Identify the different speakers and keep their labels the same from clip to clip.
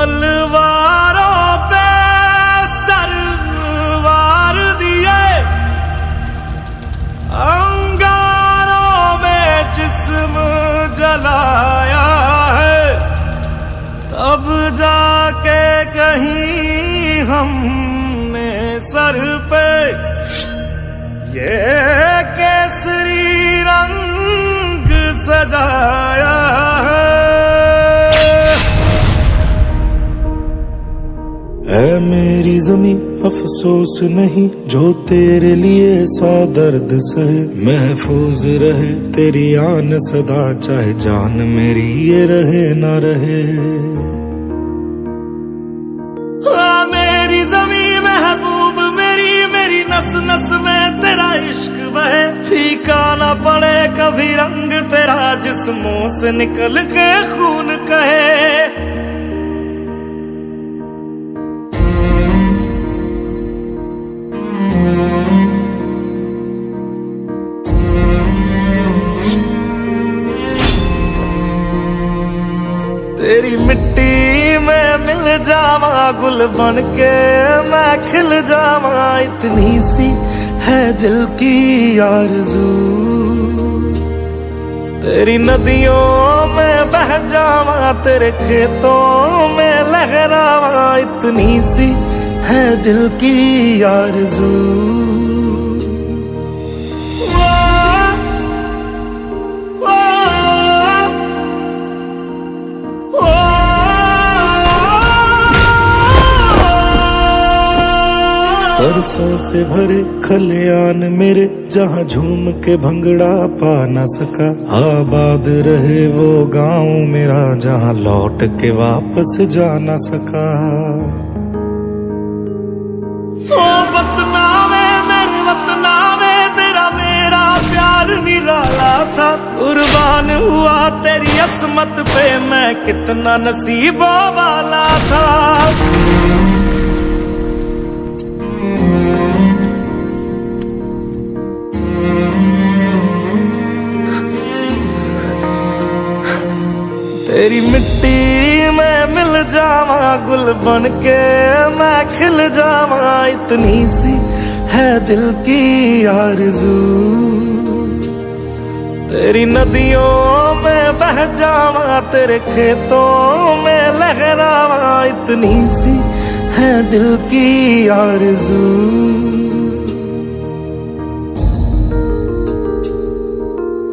Speaker 1: तलवारों पे सरवार दिए, अंगारों में जिस्म जलाया है, तब जाके कहीं हमने सर पे ये केसरी रंग सजाया है।
Speaker 2: ऐ मेरी ज़मीं अफसोस नहीं जो तेरे लिए 100 दर्द सहे, महफूज रहे तेरी आन सदा चाहे जान मेरी ये रहे ना रहे।
Speaker 1: मेरी ज़मीं महबूब मेरी, मेरी नस नस में तेरा इश्क बहे, फीका ना पड़े कभी रंग तेरा जिस्मों से निकल के खून कहे। तेरी मिट्टी में मिल जावा गुल बन के मैं खिल जावा, इतनी सी है दिल की आरज़ू। तेरी नदियों में बह जावा तेरे खेतों में लहरावा, इतनी सी है दिल की आरज़ू।
Speaker 2: सरसों से भरे खलियान मेरे जहाँ झूम के भंगड़ा पा न सका, आबाद रहे वो गांव मेरा जहाँ लौट के वापस जा न सका।
Speaker 1: ओ वतना में मेरे वतना में तेरा मेरा प्यार निराला था, कुर्बान हुआ तेरी असमत पे मैं कितना नसीबों वाला था। तेरी मिट्टी में मिल जावा गुल बन के मैं खिल जावा, इतनी सी है दिल की आरज़ू। तेरी नदियों में बह जावा तेरे खेतों में लहरावा, इतनी सी है दिल की आरज़ू।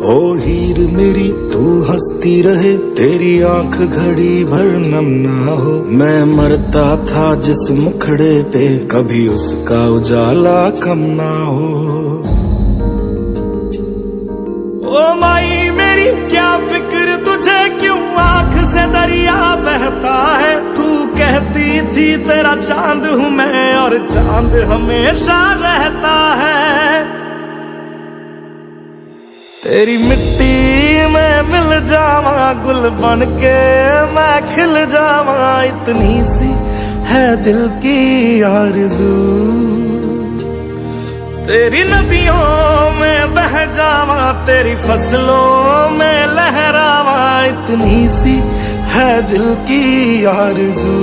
Speaker 2: ओ हीर मेरी तू हंसती रहे तेरी आंख घड़ी भर नम ना हो, मैं मरता था जिस मुखड़े पे कभी उसका उजाला कम ना हो।
Speaker 1: ओ माई मेरी क्या फिक्र तुझे क्यों आंख से दरिया बहता है, तू कहती थी तेरा चांद हूँ मैं और चांद हमेशा रहता है। तेरी मिट्टी में मिल जावा गुल बन के मैं खिल जावा, इतनी सी है दिल की आरज़ू। तेरी नदियों में बह जावा तेरी फसलों में लहरावा, इतनी सी है दिल की आरज़ू।